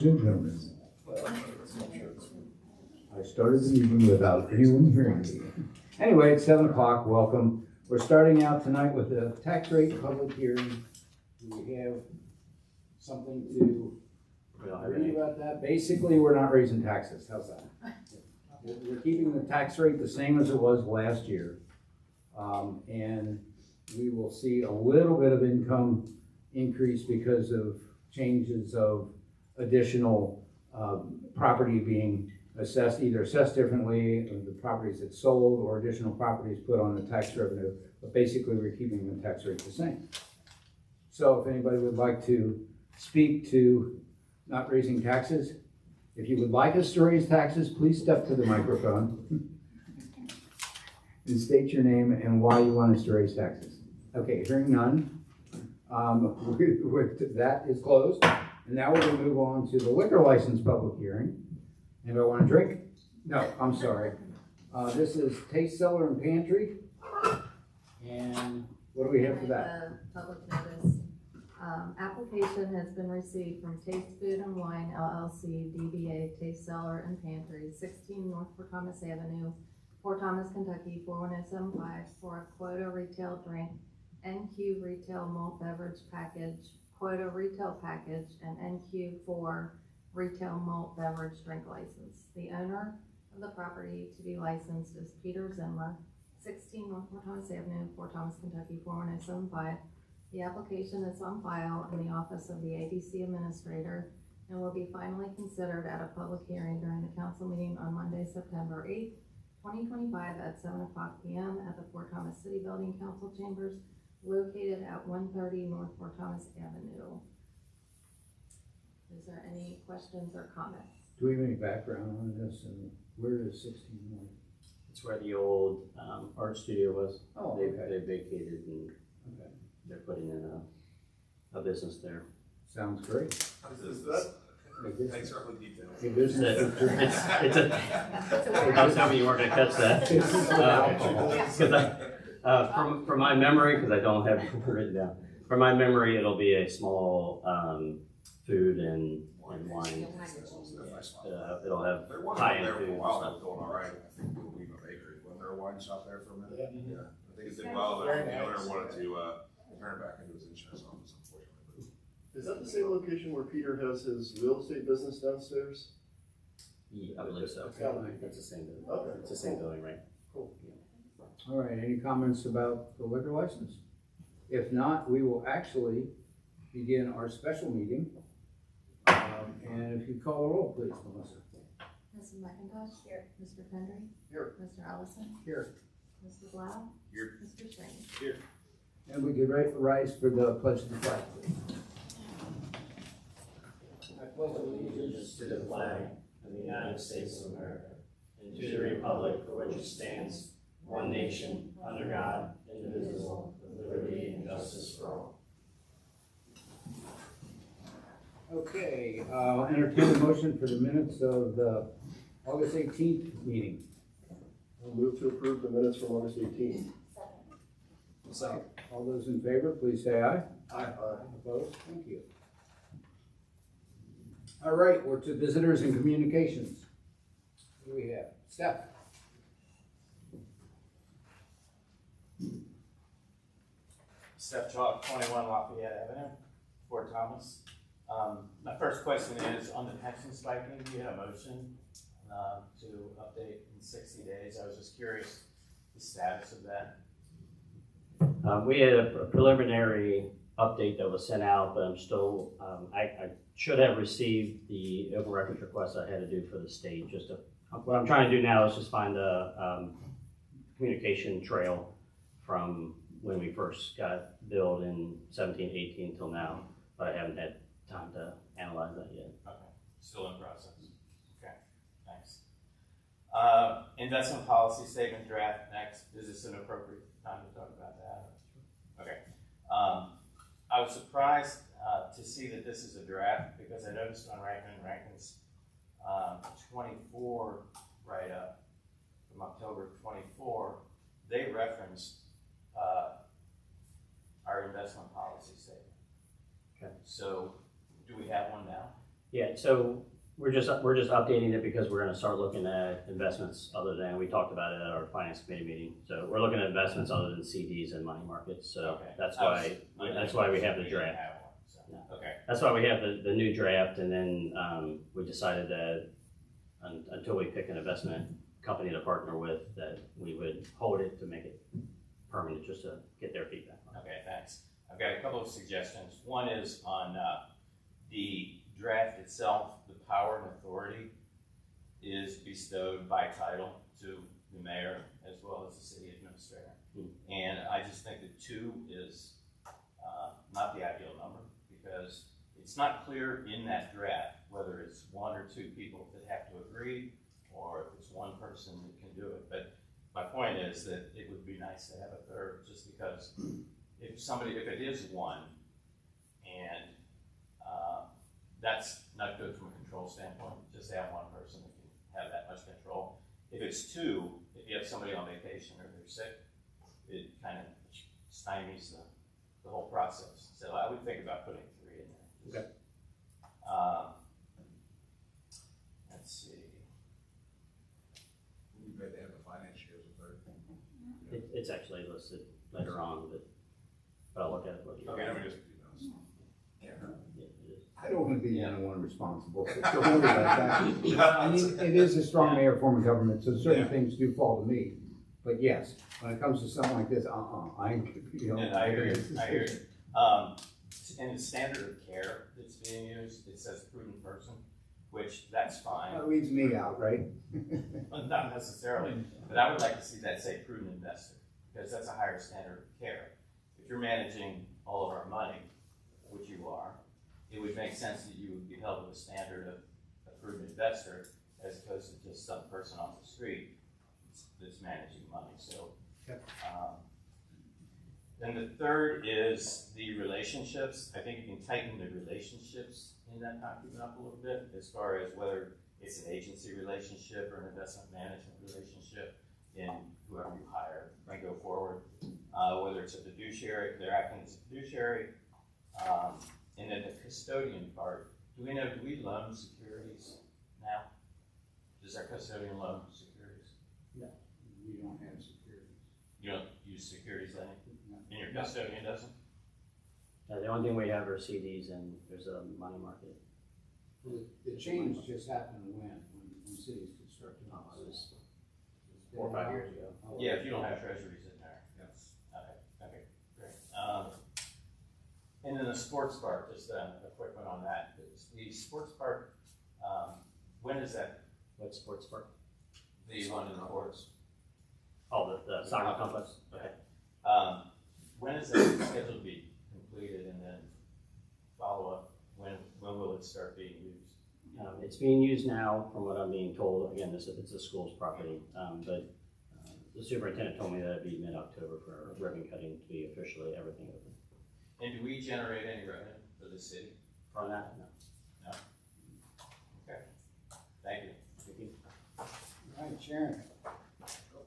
Gentlemen, I started the meeting without anyone hearing me. Anyway, it's 7 o'clock, welcome. We're starting out tonight with the tax rate public hearing. We have something to read about that. Basically, we're not raising taxes, how's that? We're keeping the tax rate the same as it was last year. And we will see a little bit of income increase because of changes of additional property being assessed, either assessed differently, or the properties that sold, or additional properties put on the tax revenue. But basically, we're keeping the tax rate the same. So if anybody would like to speak to not raising taxes, if you would like us to raise taxes, please step to the microphone and state your name and why you want us to raise taxes. Okay, hearing none, that is closed. And now we're going to move on to the liquor license public hearing. Anybody want a drink? No, I'm sorry. This is Taste Cellar and Pantry. And what do we have for that? Public notice. Application has been received from Taste Food and Wine LLC, DBA Taste Cellar and Pantry, 16 North Fort Thomas Avenue, Fort Thomas, Kentucky, 41075 for a quota retail drink, NQ retail malt beverage package, quota retail package, and NQ for retail malt beverage drink license. The owner of the property to be licensed is Peter Zimler, 16 North Fort Thomas Avenue, Fort Thomas, Kentucky, 41075. The application is on file in the office of the ADC Administrator and will be finally considered at a public hearing during the council meeting on Monday, September 8th, 2025 at 7 o'clock p.m. at the Fort Thomas City Building Council Chambers, located at 130 North Fort Thomas Avenue. Is there any questions or comments? Do we have any background on this, and where is 16 North? It's where the old art studio was. Oh, they okay. vacated and they're putting in a business there. Sounds great. Is that? Thanks for all the details. I was hoping you weren't going to catch that. From my memory, because I don't have it written down, from my memory, it'll be a small food and wine. It'll have high-end food. For a while, that was going all right. I think we'll leave a bakery. Wasn't there a wine shop there for a minute? Yeah. I think it did well. The owner wanted to turn it back into his insurance office, unfortunately. Is that the same location where Peter has his real estate business downstairs? Yeah, I believe so. Yeah. It's the same building. Okay. It's the same building, right? Cool. All right, any comments about the liquor license? If not, we will actually begin our special meeting. And if you call the roll, please, Melissa. Mrs. McIntosh? Here. Mr. Pendry? Here. Mr. Allison? Here. Mr. Blau? Here. Mr. Strange? Here. And we could rise for the pledge of the flag, please. I pledge allegiance to the flag of the United States of America and to the republic for which it stands, one nation, under God, indivisible, with liberty and justice for all. Okay, I'll entertain a motion for the minutes of the August 18th meeting. I'll move to approve the minutes from August 18th. Second. All those in favor, please say aye. Aye. Opposed? Thank you. All right, we're to visitors and communications. What do we have? Steph? Steph Chalk, 21 Lafayette Avenue, Fort Thomas. My first question is on the pension spiking. You had a motion to update in 60 days. I was just curious the status of that. We had a preliminary update that was sent out, but I'm still, I should have received the open records request I had to do for the state. What I'm trying to do now is just find a communication trail from when we first got billed in 17, 18 till now, but I haven't had time to analyze that yet. Okay, still in process. Okay, thanks. Investment policy statement draft next. Is this an appropriate time to talk about that? Okay. I was surprised to see that this is a draft because I noticed on Rankin's 24 write-up from October 24, they referenced our investment policy statement. Okay. So do we have one now? Yeah, so we're just updating it because we're gonna start looking at investments other than, we talked about it at our finance committee meeting. So we're looking at investments other than CDs and money markets, so Okay. that's I was- why we have the didn't draft. have one, so, okay. That's why we have the new draft, and then, we decided that until we pick an investment company to partner with, that we would hold it to make it permanent, just to get their feedback on it. Okay, thanks. I've got a couple of suggestions. One is on the draft itself, the power and authority is bestowed by title to the mayor as well as the city administrator. And I just think that 2 is not the ideal number, because it's not clear in that draft whether it's 1 or 2 people that have to agree, or if it's 1 person that can do it. But my point is that it would be nice to have a third, just because if it is 1, and that's not good from a control standpoint, just to have 1 person that can have that much control. If it's 2, if you have somebody on vacation or they're sick, it kind of stymies the whole process. So I would think about putting 3 in there. Okay. Let's see. We bet they have the finance chair as a third. It's actually listed later on, but I'll look at it with you. Okay, let me just, yeah. Yeah, it is. I don't want to be the only one responsible, so don't worry about that. I mean, it is a strong mayor form of government, so certain Yeah. things do fall to me. But yes, when it comes to something like this, I ain't, you know. And I hear you. In the standard of care that's being used, it says prudent person, which that's fine. That leaves me out, right? Well, not necessarily, but I would like to see that say prudent investor, because that's a higher standard of care. If you're managing all of our money, which you are, it would make sense that you would be held to the standard of a prudent investor, as opposed to just some person on the street that's managing money, so. Then the third is the relationships. I think you can tighten the relationships in that document up a little bit, as far as whether it's an agency relationship or an investment management relationship in whoever you hire and go forward. Whether it's a fiduciary, they're acting as a fiduciary. And then the custodian part, do we loan securities now? Does our custodian loan securities? We don't have security. You don't use securities lending? And your custodian doesn't? The only thing we have are CDs, and there's a money market. The change just happened when cities constructed. It was 4 or 5 years ago. Yeah, if you don't have treasuries in there. Yes. Okay, great. And then the sports park, just a quick one on that. The sports park, when is that? What sports park? The one in the courts? Oh, the soccer complex? Okay. When is that scheduled to be completed, and then follow up, when will it start being used? It's being used now, from what I'm being told. Again, it's a school's property, but the superintendent told me that it'd be mid-October for ribbon cutting to be officially everything open. And do we generate any revenue for the city? From that, no. No? Okay, thank you. Thank you. All right, Sharon.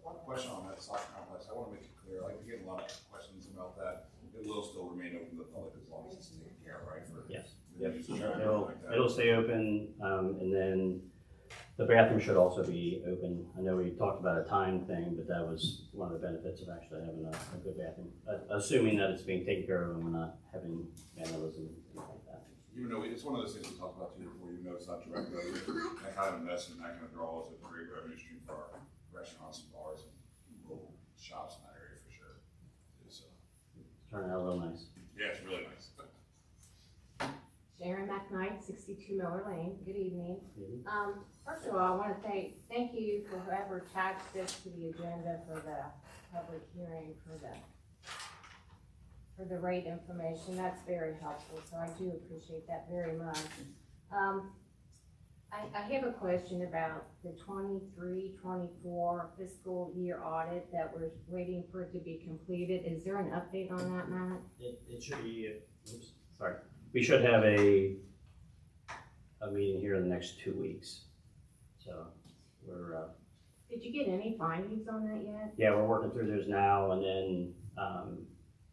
One question on that soccer complex, I want to make it clear, like, we get a lot of questions about that. It will still remain open to the public as long as it's taken care of, right? For Yes. the use of traffic, like that. It'll stay open, and then the bathroom should also be open. I know we talked about a time thing, but that was one of the benefits of actually having a good bathroom. Assuming that it's being taken care of and we're not having vandalism and things like that. Even though it's one of those things we talked about too before, even though it's not direct revenue, that kind of investment, that kind of draw is a great revenue stream for our restaurants and bars and local shops in that area for sure. So, Turning out real nice. yeah, it's really nice. Sharon McKnight, 62 Miller Lane. Good evening. Mhm. First of all, I want to thank you for whoever attached this to the agenda for the public hearing for the rate information. That's very helpful, so I do appreciate that very much. I have a question about the 23-24 fiscal year audit that we're waiting for it to be completed. Is there an update on that, Matt? It should be, sorry. We should have a meeting here in the next 2 weeks. So we're, Did you get any findings on that yet? yeah, we're working through those now, and then I'm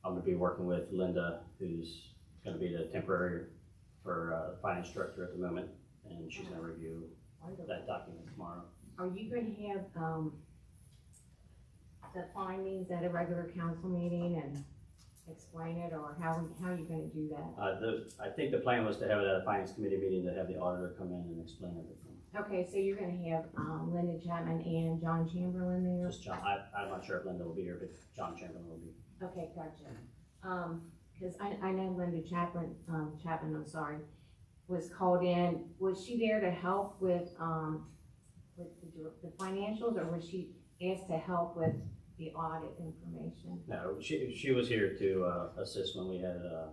gonna be working with Linda, who's gonna be the temporary for finance director at the moment. and she's gonna review that document tomorrow. Are you gonna have, the findings at a regular council meeting and explain it, or how are you gonna do that? I think the plan was to have it at a finance committee meeting, to have the auditor come in and explain everything. Okay, so you're gonna have, Linda Chapman and John Chamberlain there? Just John, I'm not sure if Linda will be here, but John Chamberlain will be. Okay, gotcha. Cause I know Linda Chapman, I'm sorry, was called in. Was she there to help with the financials, or was she asked to help with the audit information? No, she was here to assist when we had an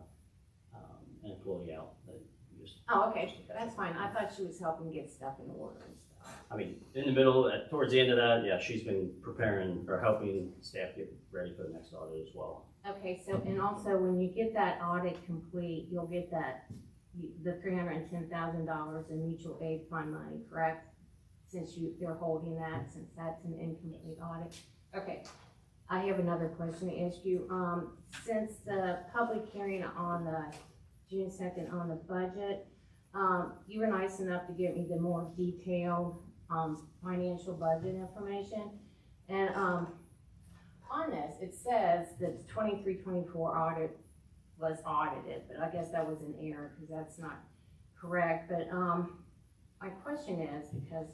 employee out. That just, Oh, okay, that's fine. I thought she was helping get stuff in order and stuff. I mean, in the middle, towards the end of that, yeah, she's been preparing or helping staff get ready for the next audit as well. Okay, so, and also when you get that audit complete, you'll get that, the $310,000 in mutual aid fund money, correct? Since they're holding that, since that's an incomplete audit. Okay, I have another question to ask you. Since the public hearing on the June 2nd on the budget, you were nice enough to give me the more detailed, financial budget information. And, on this, it says that the 23-24 audit was audited, but I guess that was an error because that's not correct. But, my question is, because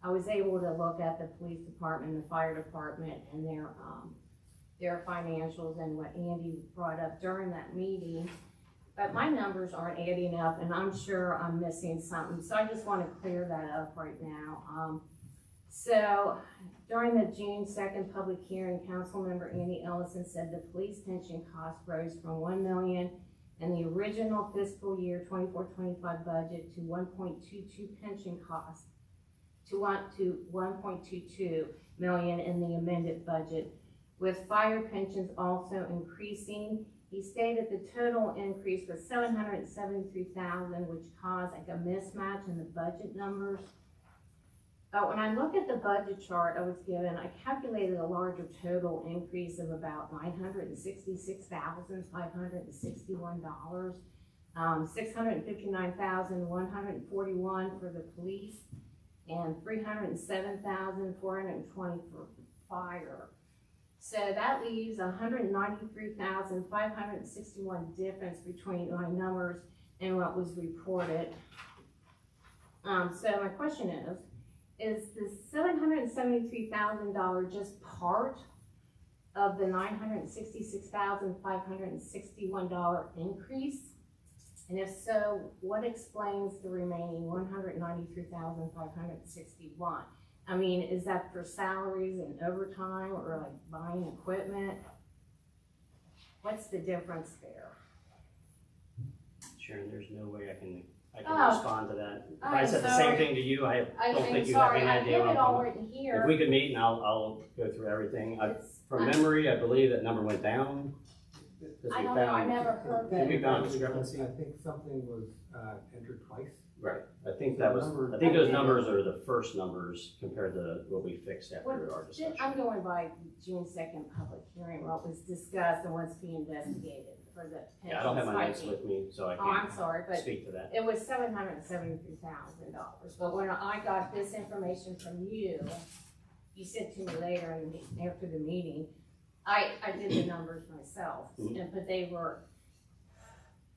I was able to look at the police department, the fire department, and their financials and what Andy brought up during that meeting, but my numbers aren't adding up, and I'm sure I'm missing something, so I just want to clear that up right now. So during the June 2nd public hearing, Councilmember Andy Ellison said the police pension cost rose from $1 million in the original fiscal year 24-25 budget to 1.22 pension cost to 1.22 million in the amended budget, with fire pensions also increasing. He stated the total increase was $773,000, which caused like a mismatch in the budget numbers. But when I look at the budget chart I was given, I calculated a larger total increase of about $966,561, $659,141 for the police, and $307,420 for fire. So that leaves $193,561 difference between my numbers and what was reported. So my question is the $773,000 just part of the $966,561 increase? And if so, what explains the remaining $193,561? I mean, is that for salaries and overtime, or like buying equipment? What's the difference there? Sharon, there's no way I can Oh. respond to that. If I'm I said the sorry. same thing to you, I I'm don't think you have sorry, any I idea have what it I'm all talking written about. here. If we could meet and I'll go through everything. From I- memory, I believe that number went down. I don't know, I never heard Did we that. found a discrepancy? I think something was entered twice. Right, I think those numbers are the first numbers compared to what we fixed after our discussion. I'm going by June 2nd public hearing, what was discussed and what's being investigated for the pension. Yeah, I don't have my notes spiking. with me, so I Oh, I'm can't sorry, but speak to that. it was $773,000, but when I got this information from you, you sent to me later after the meeting, I did the numbers myself, Mhm. but they were,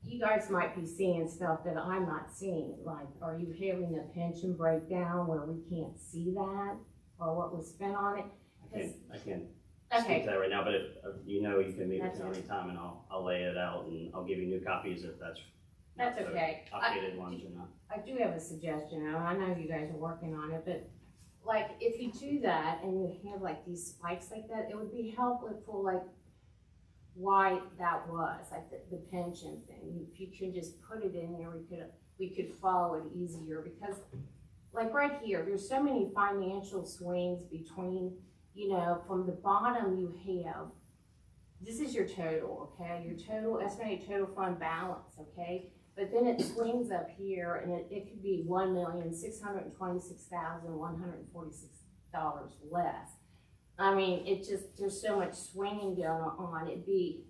you guys might be seeing stuff that I'm not seeing, like, are you having a pension breakdown where we can't see that, or what was spent on it? I can't speak Okay, to that right now, but if, you know, you can meet with That's me all right. anytime and I'll lay it out and I'll give you new copies if that's. that's the okay. Updated ones or not. I do have a suggestion, and I know you guys are working on it, but like, if you do that and you have like these spikes like that, it would be helpful, like, why that was, like the pension thing. If you could just put it in there, we could follow it easier, because like right here, there's so many financial swings between, you know, from the bottom you have, this is your total, okay? Your total, estimated total fund balance, okay? But then it swings up here, and it could be $1,626,146 less. I mean, there's so much swinging going on. It'd be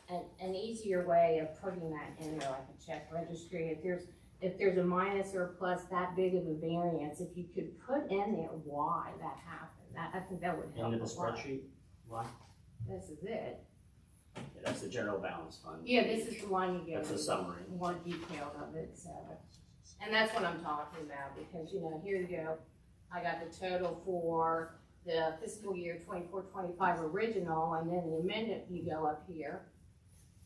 an easier way of putting that in there, like a check registry. If there's if there's a minus or a plus that big of a variance, if you could put in there why that happened, that, I think that would help Into a the lot. spreadsheet, why? This is it. Yeah, that's the general balance fund. Yeah, this is the one you get. That's a summary. More detailed of it, so. And that's what I'm talking about, because, you know, here you go. I got the total for the fiscal year 24-25 original, and then the amendment, you go up here.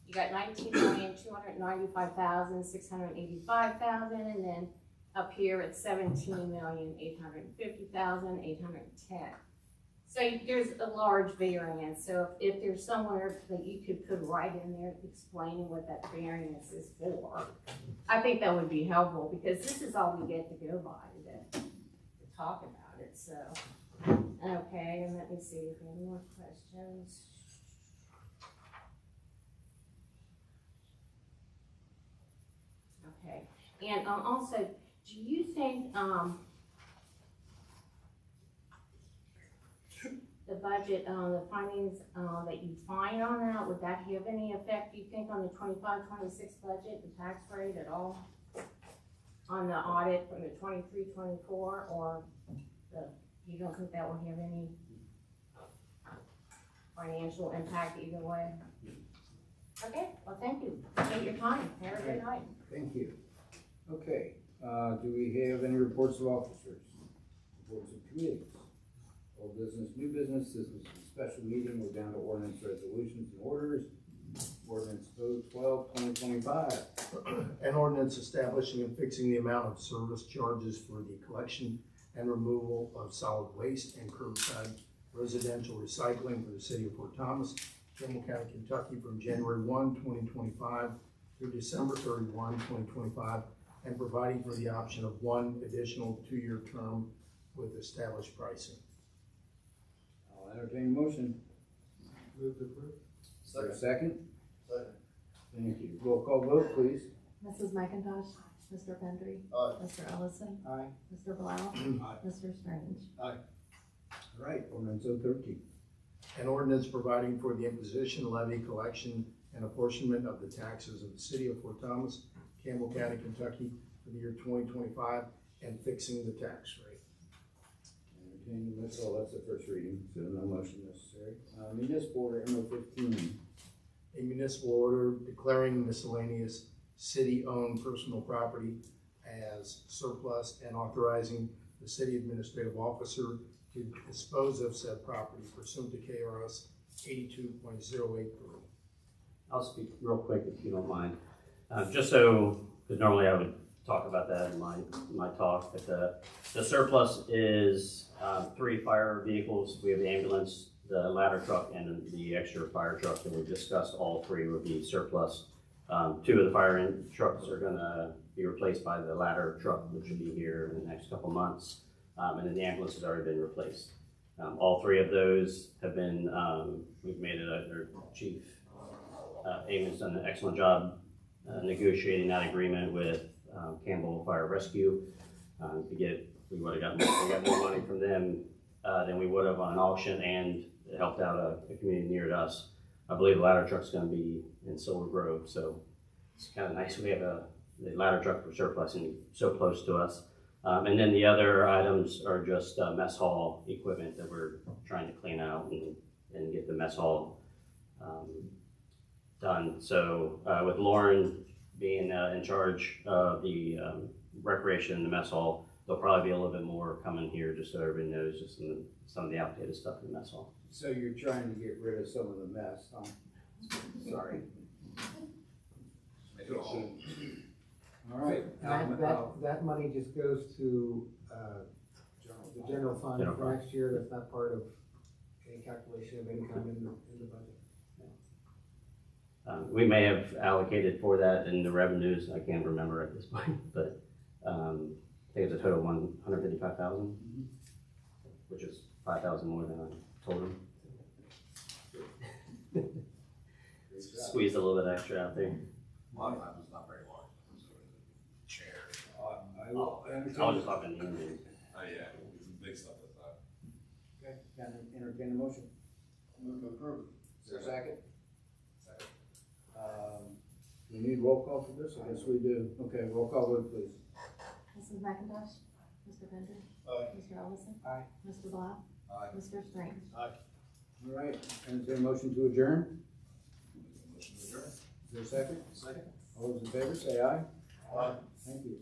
You got 19,295,685,000, and then up here it's 17,850,810. So there's a large variance, so if there's somewhere that you could put right in there explaining what that variance is for, I think that would be helpful, because this is all we get to go by to talk about it, so. Okay, and let me see if we have any more questions. Okay, and also, do you think, the budget, the findings, that you find on that, would that have any effect, do you think, on the 25-26 budget, the tax rate at all? On the audit from the 23-24, or you don't think that will have any financial impact either way? Okay, well, thank you. Take your time. Have a good night. Thank you. Okay, do we have any reports of officers? Reports of committees? Old business, new business, this was a special meeting, we're down to ordinance resolutions and orders. Ordinance code 12/2025. An ordinance establishing and fixing the amount of service charges for the collection and removal of solid waste and curbside residential recycling for the city of Fort Thomas, Campbell County, Kentucky, from January 1, 2025 through December 31, 2025, and providing for the option of one additional 2-year term with established pricing. I'll entertain a motion. Move to approve. Is there a second? Second. Thank you. Roll call vote, please. Mrs. McIntosh, Mr. Pendry, Aye. Mr. Ellison, Aye. Mr. Blau, Aye. Mr. Strange. All right, ordinance 013. An ordinance providing for the imposition, levy, collection, and apportionment of the taxes of the city of Fort Thomas, Campbell County, Kentucky, for the year 2025, and fixing the tax rate. Entertaining this, oh, that's the first reading, so no motion necessary. Municipal order MO15. A municipal order declaring miscellaneous city-owned personal property as surplus and authorizing the city administrative officer to dispose of said property pursuant to KRS 82.083. I'll speak real quick if you don't mind. Just so, because normally I would talk about that in my talk, but the surplus is 3 fire vehicles. We have the ambulance, the ladder truck, and the extra fire truck, and we discussed all 3 would be surplus. 2 of the fire trucks are gonna be replaced by the ladder truck, which will be here in the next couple months. And then the ambulance has already been replaced. All 3 of those have been, we've made it, their chief, Eamon's done an excellent job negotiating that agreement with Campbell Fire Rescue to get, we got more money from them than we would have on an auction, and it helped out a community near to us. I believe the ladder truck's gonna be in Silver Grove, so it's kind of nice we have the ladder truck for surplus and so close to us. And then the other items are just mess hall equipment that we're trying to clean out and get the mess hall done. So with Lauren being in charge of the recreation in the mess hall, there'll probably be a little bit more coming here, just so everybody knows, just some of the outdated stuff in the mess hall. So you're trying to get rid of some of the mess, huh? Sorry. Make it all. All right. That money just goes to, the general fund General for fund. next year, that's not part of any calculation of income in the budget. We may have allocated for that in the revenues, I can't remember at this point, but I think it's a total of $155,000, which is 5,000 more than I told him. Squeezed a little bit extra out there. A lot of times it's not very large. So chair. I will I was just entertain. talking to you. Oh, yeah, it's some big stuff that's not. Okay, can I entertain a motion? Move to approve. Is there a second? Second. Do We need roll call for this? I guess we do. Okay, roll call vote, please. Mrs. McIntosh? Mr. Bender? Aye. Mr. Ellison? Aye. Mr. Blau? Aye. Mr. Strange? All right, and is there a motion to adjourn? Motion to adjourn. Is there a second? Second. All those in favor, say aye. Aye. Thank you.